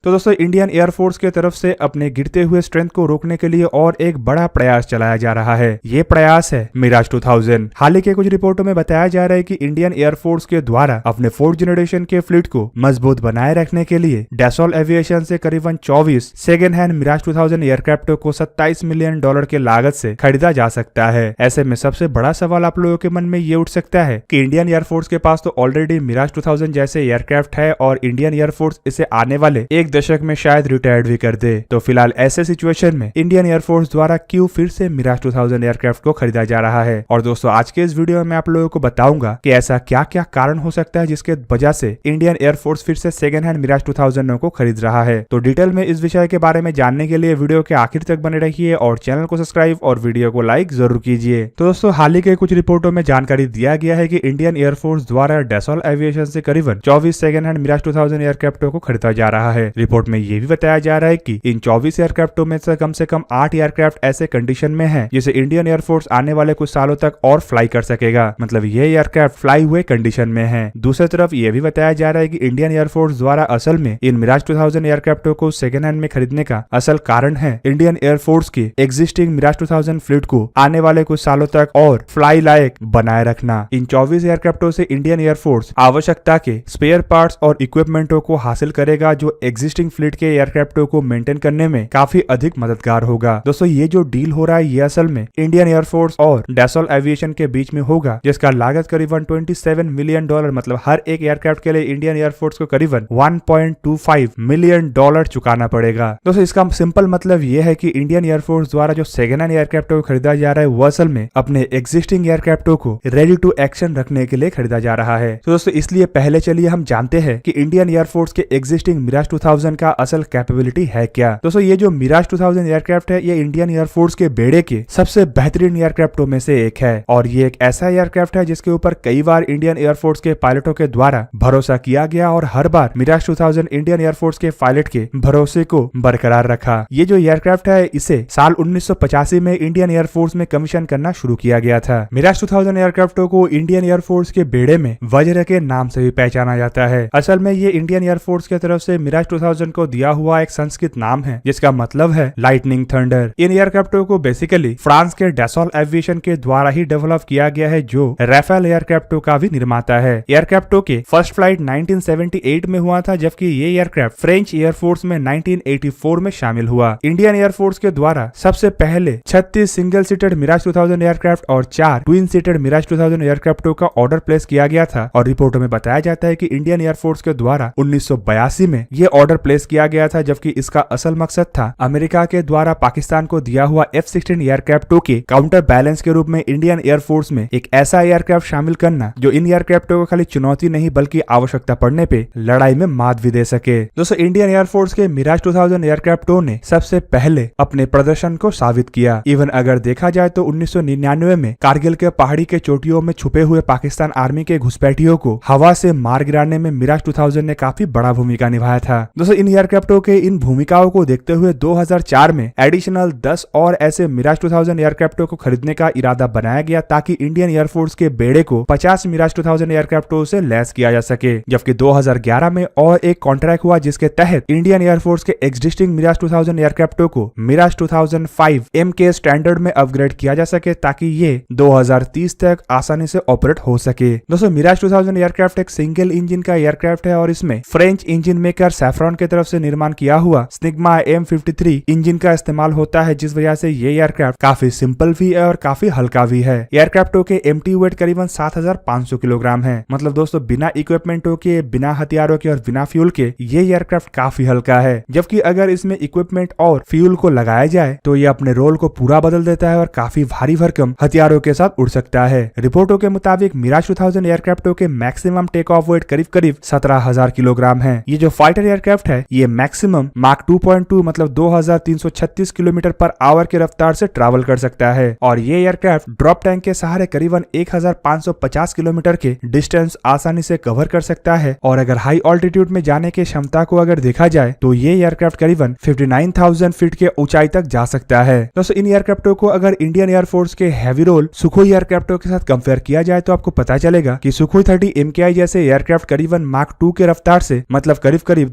तो दोस्तों Indian air force के तरफ से अपने गिरते हुए स्ट्रेंथ को रोकने के लिए और एक बड़ा प्रयास चलाया जा रहा है। ये प्रयास है मिराज 2000। हाल ही के कुछ रिपोर्टों में बताया जा रहा है कि इंडियन एयरफोर्स के द्वारा अपने 4th जनरेशन के फ्लीट को मजबूत बनाए रखने के लिए डैसॉल्ट एविएशन से करीबन 24 सेकेंड हैंड मिराज 2000 एयरक्राफ्ट को $27 मिलियन के लागत से खरीदा जा सकता है। ऐसे में सबसे बड़ा सवाल आप लोगों के मन में ये उठ सकता है कि इंडियन एयरफोर्स के पास तो ऑलरेडी मिराज 2000 जैसे एयरक्राफ्ट है और इंडियन एयरफोर्स इसे आने वाले एक दशक में शायद रिटायर्ड भी कर दे। तो फिलहाल ऐसे सिचुएशन में इंडियन एयरफोर्स द्वारा क्यों फिर से मिराज 2000 एयरक्राफ्ट को खरीदा जा रहा है। और दोस्तों आज के इस वीडियो में आप लोगों को बताऊंगा कि ऐसा क्या क्या कारण हो सकता है जिसके वजह से इंडियन एयरफोर्स फिर से सेकेंड हैंड मिराज 2000 को खरीद रहा है। तो डिटेल में इस विषय के बारे में जानने के लिए वीडियो के आखिर तक बने रहिए और चैनल को सब्सक्राइब और वीडियो को लाइक जरूर कीजिए। तो दोस्तों हाल ही के कुछ रिपोर्टों में जानकारी दिया गया है कि इंडियन एयरफोर्स द्वारा डैसॉल्ट एविएशन से करीबन 24 सेकेंड हैंड मिराज 2000 एयरक्राफ्टों को खरीदा जा रहा है। रिपोर्ट में यह भी बताया जा रहा है कि इन 24 एयरक्राफ्टों में से कम 8 एयरक्राफ्ट ऐसे कंडीशन में है जिसे इंडियन एयरफोर्स आने वाले कुछ सालों तक और फ्लाई कर सकेगा। मतलब ये एयरक्राफ्ट फ्लाई हुए कंडीशन में है। दूसरी तरफ यह भी बताया जा रहा है कि इंडियन एयरफोर्स द्वारा असल में इन मिराज 2000 एयरक्राफ्टों को सेकेंड हैंड में खरीदने का असल कारण है इंडियन एयरफोर्स की एग्जिस्टिंग मिराज 2000 फ्लीट को आने वाले कुछ सालों तक और फ्लाई लायक बनाए रखना। इन 24 एयरक्राफ्टों से इंडियन एयरफोर्स आवश्यकता के स्पेयर पार्ट्स और इक्विपमेंटों को हासिल करेगा जो एग्जिस्टिंग फ्लीट के एयरक्राफ्टों को मेंटेन करने में काफी अधिक मददगार होगा। दोस्तों ये जो डील हो रहा है ये असल में इंडियन एयरफोर्स और डैसॉल्ट एविएशन के बीच में होगा जिसका लागत करीबन $27 मिलियन, मतलब हर एक एयरक्राफ्ट के लिए इंडियन एयरफोर्स को करीबन $1.25 मिलियन चुकाना पड़ेगा। दोस्तों इसका सिंपल मतलब ये है कि इंडियन एयरफोर्स द्वारा जो सेकेंड हैंड एयरक्राफ्ट को खरीदा जा रहा है वो असल में अपने एग्जिस्टिंग एयरक्राफ्टों को रेडी टू एक्शन रखने के लिए खरीदा जा रहा है। तो दोस्तों इसलिए पहले चलिए हम जानते हैं कि इंडियन एयरफोर्स के एग्जिस्टिंग मिराज 2000 का असल कैपेबिलिटी है क्या। दोस्तों ये जो मिराज 2000 एयरक्राफ्ट है ये इंडियन एयरफोर्स के बेड़े के सबसे बेहतरीन एयरक्राफ्टों में से एक है और ये एक ऐसा एयरक्राफ्ट है जिसके ऊपर कई बार इंडियन एयरफोर्स के पायलटों के द्वारा भरोसा किया गया और हर बार मिराज 2000 इंडियन एयरफोर्स के पायलट के भरोसे को बरकरार रखा। ये जो एयरक्राफ्ट है इसे साल 1985 में इंडियन एयरफोर्स में कमीशन करना शुरू किया गया था। मिराज 2000 एयरक्राफ्टों को इंडियन एयरफोर्स के बेड़े में वज्र के नाम से भी पहचाना जाता है। असल में ये इंडियन एयरफोर्स की तरफ से मिराज 2000 को दिया हुआ एक संस्कृत नाम है जिसका मतलब है लाइटनिंग थंडर। इन एयरक्राफ्टों को बेसिकली फ्रांस के डैसॉल्ट एविएशन के द्वारा ही डेवलप किया गया है जो राफेल एयरक्राफ्टों का भी निर्माता है। एयरक्राफ्टों के फर्स्ट फ्लाइट 1978 में हुआ था जबकि ये एयरक्राफ्ट फ्रेंच एयरफोर्स में 1984 में शामिल हुआ। इंडियन एयरफोर्स के द्वारा सबसे पहले 36 सिंगल सीटेड मिराज 2000 एयरक्राफ्ट और 4 ट्विन सीटेड मिराज 2000 एयरक्राफ्टों का ऑर्डर प्लेस किया गया था और रिपोर्टों में बताया जाता है कि इंडियन एयरफोर्स के द्वारा 1982 में ये ऑर्डर प्लेस किया गया था जबकि इसका असल मकसद था अमेरिका के द्वारा पाकिस्तान को दिया हुआ F-16 एयरक्राफ्टों के काउंटर बैलेंस के रूप में इंडियन एयरफोर्स में एक ऐसा एयरक्राफ्ट शामिल करना जो इन एयरक्राफ्टों को खाली चुनौती नहीं बल्कि आवश्यकता पड़ने पे लड़ाई में मात भी दे सके। दोस्तों इंडियन एयरफोर्स के मिराज 2000 एयरक्राफ्टों ने सबसे पहले अपने प्रदर्शन को साबित किया। इवन अगर देखा जाए तो 1999 में कारगिल के पहाड़ी के चोटियों में छुपे हुए पाकिस्तान आर्मी के घुसपैठियों को हवा से मार गिराने में मिराज 2000 ने काफी बड़ा भूमिका निभाया था। दोस्तों इन एयरक्राफ्टों के इन भूमिकाओं को देखते हुए 2004 में एडिशनल 10 और ऐसे मिराज 2000 एयरक्राफ्टों को खरीदने का इरादा बनाया गया ताकि इंडियन एयरफोर्स के बेड़े को 50 मिराज 2000 एयरक्राफ्टों से लैस किया जा सके। जबकि 2011 में और एक कॉन्ट्रैक्ट हुआ जिसके तहत इंडियन एयरफोर्स के एग्जिस्टिंग मिराज 2000 एयरक्राफ्टों को मिराज 2005 M के स्टैंडर्ड में अपग्रेड किया जा सके ताकि ये 2030 तक आसानी से ऑपरेट हो सके। दोस्तों मिराज 2000 एयरक्राफ्ट एक सिंगल इंजन का एयरक्राफ्ट है और इसमें फ्रेंच इंजन मेकर सैफ्रॉन की तरफ से निर्माण किया हुआ स्निग्मा M53 इंजन का इस्तेमाल होता है जिस वजह से ये एयरक्राफ्ट काफी सिंपल भी है और काफी हल्का भी है। एयरक्राफ्टों के एम्प्टी वेट करीबन 7500 किलोग्राम है। मतलब दोस्तों बिना इक्विपमेंटों के, बिना हथियारों के और बिना फ्यूल के ये एयरक्राफ्ट काफी हल्का है। जबकि अगर इसमें इक्विपमेंट और फ्यूल को लगाया जाए तो ये अपने रोल को पूरा बदल देता है और काफी भारी भरकम हथियारों के साथ उड़ सकता है। रिपोर्टों के मुताबिक मिराज 2000 एयरक्राफ्टों के मैक्सिमम टेक ऑफ वेट करीब 17,000 किलोग्राम है। ये जो फाइटर एयरक्राफ्ट है ये मैक्सिमम मार्क 2.2 मतलब 2336 किलोमीटर पर आवर की रफ्तार से ट्रैवल कर सकता है और ये एयरक्राफ्ट ड्रॉप टैंक के सहारे करीबन 1550 किलोमीटर के डिस्टेंस आसानी से कवर कर सकता है। और अगर हाई ऑल्टीट्यूड में जाने की क्षमता को अगर देखा जाए तो ये एयरक्राफ्ट करीबन 59,000 फीट के ऊंचाई तक जा सकता है। दोस्तों इन एयरक्राफ्टों को अगर इंडियन एयरफोर्स के हैवी रोल सुखोई एयरक्राफ्टों के साथ कंपेयर किया जाए तो आपको पता चलेगा कि सुखोई 30 MKI जैसे एयरक्राफ्ट करीबन मार्क 2 के रफ्तार से मतलब करीब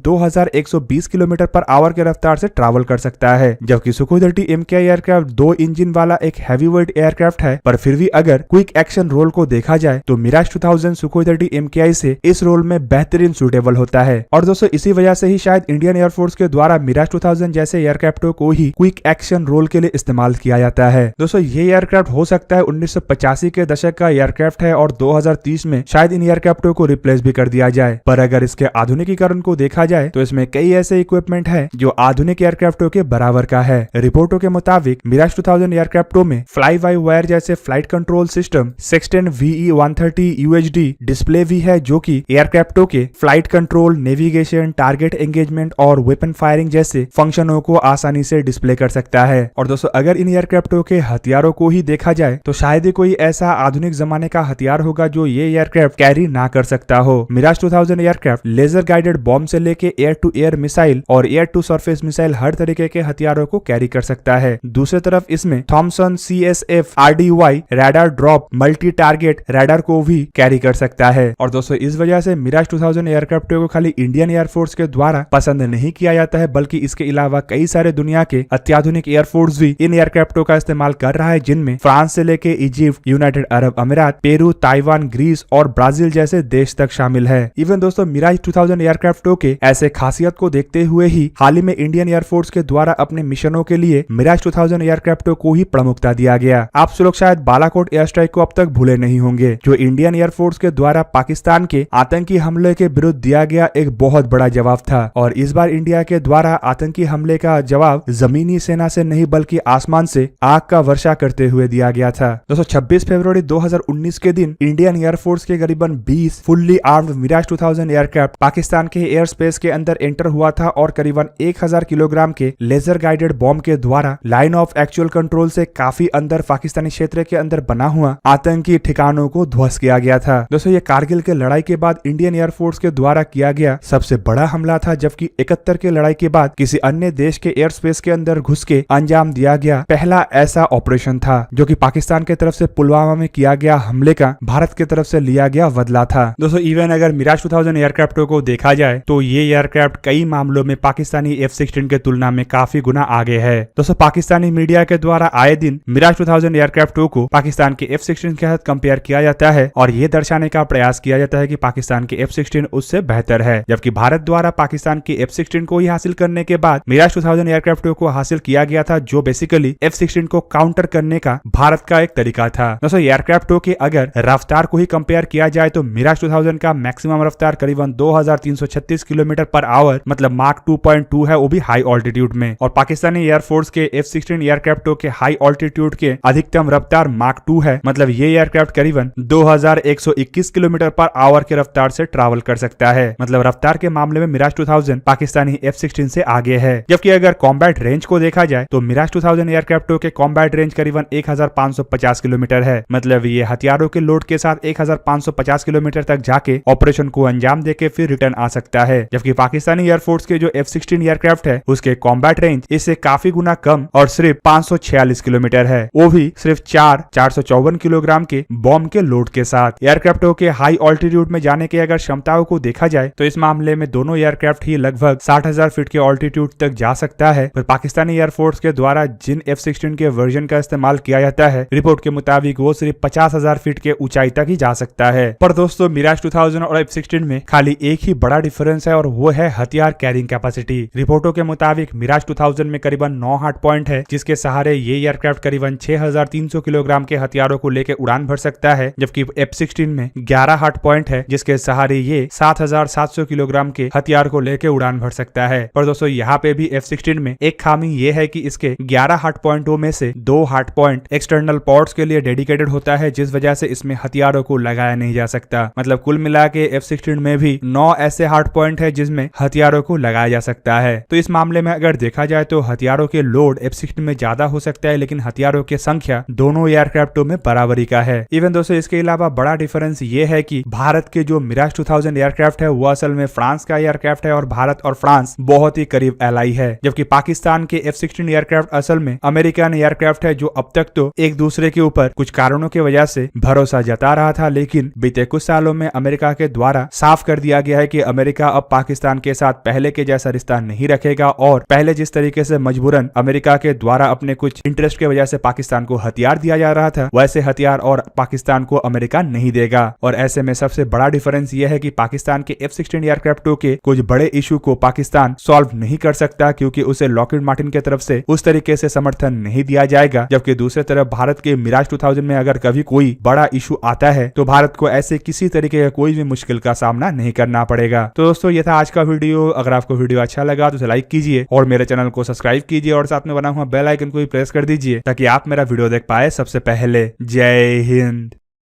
2120 किलोमीटर पर आवर के रफ्तार से ट्रैवल कर सकता है। जबकि सुखोई 30 MKI एयरक्राफ्ट 2 इंजन वाला एक हैवीवेट एयरक्राफ्ट है, पर फिर भी अगर क्विक एक्शन रोल को देखा जाए तो मिराज 2000 सुखोई 30 MKI से इस रोल में बेहतरीन सूटेबल होता है। और दोस्तों इसी वजह से ही शायद इंडियन एयरफोर्स के द्वारा मिराज 2000 जैसे एयरक्राफ्टों को ही क्विक एक्शन रोल के लिए इस्तेमाल किया जाता है। दोस्तों ये एयरक्राफ्ट हो सकता है 1985 के दशक का एयरक्राफ्ट है और 2030 में शायद इन एयरक्राफ्टों को रिप्लेस भी कर दिया जाए। पर अगर इसके आधुनिकीकरण को देखा जाए तो इसमें कई ऐसे इक्विपमेंट है जो आधुनिक एयरक्राफ्टों के बराबर का है। रिपोर्टों के मुताबिक मिराज 2000 एयरक्राफ्टों में फ्लाई बाय वायर जैसे flight control system, Sexton VE-130 UHD display भी है, जो कि एयरक्राफ्टों के flight control, navigation, target engagement और वेपन फायरिंग जैसे फंक्शनों को आसानी से डिस्प्ले कर सकता है। और दोस्तों अगर इन एयरक्राफ्टों के हथियारों को ही देखा जाए तो शायद ही कोई ऐसा आधुनिक जमाने का हथियार होगा जो ये एयरक्राफ्ट कैरी ना कर सकता हो। Mirage 2000 aircraft laser guided bomb से लेके एयर टू एयर मिसाइल और एयर टू सरफेस मिसाइल हर तरीके के हथियारों को कैरी कर सकता है। दूसरी तरफ इसमें Thomson CSF RDY radar drop multi target radar को भी कैरी कर सकता है। और दोस्तों इस वजह से मिराज 2000 एयरक्राफ्टों को खाली इंडियन एयरफोर्स के द्वारा पसंद नहीं किया जाता है, बल्कि इसके अलावा कई सारे दुनिया के अत्याधुनिक एयरफोर्स भी इन एयरक्राफ्टों का इस्तेमाल कर रहा है, जिनमें फ्रांस से लेके इजिप्ट, यूनाइटेड अरब अमीरात, पेरू, ताइवान, ग्रीस और ब्राजील जैसे देश तक शामिल है। इवन दोस्तों मिराज 2000 एयरक्राफ्टों के ऐसे खासियत को देखते हुए ही हाल ही में इंडियन एयरफोर्स के द्वारा अपने मिशनों के लिए मिराज 2000 एयरक्राफ्टों को ही प्रमुखता दिया गया। आप लोग शायद बालाकोट एयर स्ट्राइक को अब तक भूले नहीं होंगे, जो इंडियन एयरफोर्स के द्वारा पाकिस्तान के आतंकी हमले के विरुद्ध दिया गया एक बहुत बड़ा जवाब था। और इस बार इंडिया के द्वारा आतंकी हमले का जवाब जमीनी सेना से नहीं बल्कि आसमान से आग का वर्षा करते हुए दिया गया था। दोस्तों 26 फरवरी 2019 के दिन इंडियन एयरफोर्स के करीबन 20 fully armed Mirage 2000 aircraft Pakistan के एयर स्पेस के अंदर एंटर हुआ था और करीबन 1000 किलोग्राम के लेजर गाइडेड बॉम्ब के द्वारा लाइन ऑफ एक्चुअल कंट्रोल से काफी अंदर पाकिस्तानी क्षेत्र के अंदर बना हुआ आतंकी ठिकानों को ध्वस्त किया गया था। दोस्तों ये कारगिल के लड़ाई के बाद इंडियन एयरफोर्स के द्वारा किया गया सबसे बड़ा हमला था, जबकि 71 के लड़ाई के बाद किसी अन्य देश के एयर स्पेस के अंदर घुस के अंजाम दिया गया पहला ऐसा ऑपरेशन था, जो कि पाकिस्तान की तरफ से पुलवामा में किया गया हमले का भारत की तरफ से लिया गया बदला था। दोस्तों इवन अगर मिराज 2000 एयरक्राफ्टों को देखा जाए तो ये एयरक्राफ्ट कई मामलों में पाकिस्तानी F-16 के तुलना में काफी गुना आगे है। दोस्तों पाकिस्तानी मीडिया के द्वारा आए दिन मिराज 2000 एयरक्राफ्टों को पाकिस्तान के F-16 के साथ कंपेयर किया जाता है और ये दर्शाने का प्रयास किया जाता है कि पाकिस्तान के F-16 उससे बेहतर है, जबकि भारत द्वारा पाकिस्तान के F-16 को ही हासिल करने के बाद मिराज 2000 एयरक्राफ्टों को हासिल किया गया था, जो बेसिकली F-16 को काउंटर करने का भारत का एक तरीका था। दोस्तों एयरक्राफ्टों के अगर रफ्तार को ही कंपेयर किया जाए तो मिराज 2000 का मैक्सिमम रफ्तार करीबन 2336 किलोमीटर पर आवर मतलब मार्क 2.2 है, वो भी हाई ऑल्टीट्यूड में। और पाकिस्तानी एयरफोर्स के F-16 एयरक्राफ्टों के हाई ऑल्टीट्यूड के अधिकतम रफ्तार मार्क 2 है, मतलब ये एयरक्राफ्ट करीबन 2121 किलोमीटर पर आवर के रफ्तार से ट्रैवल कर सकता है। मतलब रफ्तार के मामले में मिराज 2000 पाकिस्तानी F-16 से आगे है। जबकि अगर कॉम्बैट रेंज को देखा जाए तो मिराज 2000 एयरक्राफ्टों के कॉम्बैट रेंज करीबन 1550 किलोमीटर है, मतलब ये हथियारों के लोड के साथ 1550 किलोमीटर तक जाके ऑपरेशन को अंजाम देके फिर रिटर्न आ सकता है। जबकि पाकिस्तानी एयरफोर्स के जो F-16 एयरक्राफ्ट है उसके कॉम्बैट रेंज इससे काफी गुना कम और सिर्फ 546 किलोमीटर है, वो भी सिर्फ 454 किलोग्राम के बॉम्ब के लोड के साथ। एयरक्राफ्टों के हाई ऑल्टीट्यूड में जाने की अगर क्षमताओं को देखा जाए तो इस मामले में दोनों एयरक्राफ्ट ही लगभग 60,000 फीट के ऑल्टीट्यूड तक जा सकता है, पर पाकिस्तानी एयरफोर्स के द्वारा जिन F-16 के वर्जन का इस्तेमाल किया जाता है रिपोर्ट के मुताबिक वो सिर्फ 50,000 फीट के ऊंचाई तक ही जा सकता है। पर दोस्तों मिराज 2000 और F-16 में खाली एक ही बड़ा डिफरेंस है और वो है हथियार कैरिंग कैपेसिटी। रिपोर्टों के मुताबिक मिराज 2000 में करीबन 9 हार्ड पॉइंट है, जिसके सहारे ये एयरक्राफ्ट करीबन 6300 किलोग्राम के हथियारों को लेकर उड़ान भर सकता है, जबकि F-16 में 11 हार्ड पॉइंट है, जिसके सहारे ये 7700 किलोग्राम के हथियार को लेकर उड़ान भर सकता है। पर दोस्तों यहाँ पे भी F-16 में एक खामी ये है कि इसके 11 हार्ड पॉइंटों में से 2 हार्ड पॉइंट एक्सटर्नल पोर्ट्स के लिए डेडिकेटेड होता है, जिस वजह से इसमें हथियारों को लगाया नहीं जा सकता। मतलब कुल मिला के F-16 में भी 9 ऐसे हार्ड पॉइंट है जिसमें हथियारों को लगाया जा सकता है। तो इस मामले में अगर देखा जाए तो हथियारों के लोड F-16 में ज्यादा हो सकता है, लेकिन हथियारों की संख्या दोनों एयरक्राफ्टों में बराबरी का है। इवन दोस्तों इसके अलावा बड़ा डिफरेंस ये है कि भारत के जो मिराज 2000 एयरक्राफ्ट है वो असल में फ्रांस का एयरक्राफ्ट है और भारत और फ्रांस बहुत ही करीब एलाई है, जबकि पाकिस्तान के F-16 एयरक्राफ्ट असल में अमेरिकन एयरक्राफ्ट है, जो अब तक तो एक दूसरे के ऊपर कुछ कारणों की वजह से भरोसा जता रहा था, लेकिन बीते कुछ सालों में अमेरिका के द्वारा साफ कर दिया गया है कि अमेरिका अब पाकिस्तान के के साथ पहले के जैसा रिश्ता नहीं रखेगा और पहले जिस तरीके से मजबूरन अमेरिका के द्वारा अपने कुछ इंटरेस्ट की वजह से पाकिस्तान को हथियार दिया जा रहा था, वैसे हथियार और पाकिस्तान को अमेरिका नहीं देगा। और ऐसे में सबसे बड़ा डिफरेंस यह है कि पाकिस्तान के F-16 एयरक्राफ्टों के कुछ बड़े इशू को पाकिस्तान सॉल्व नहीं कर सकता, क्योंकि उसे लॉकहीड मार्टिन की तरफ से उस तरीके से समर्थन नहीं दिया जाएगा। जबकि दूसरी तरफ भारत के मिराज 2000 में अगर कभी कोई बड़ा इशू आता है तो भारत को ऐसे किसी तरीके का कोई भी मुश्किल का सामना नहीं करना पड़ेगा। तो दोस्तों ये था आज का वीडियो। अगर आपको वीडियो अच्छा लगा तो उसे लाइक कीजिए और मेरे चैनल को सब्सक्राइब कीजिए और साथ में बना हुआ बेल आइकन को भी प्रेस कर दीजिए ताकि आप मेरा वीडियो देख पाए सबसे पहले। जय हिंद।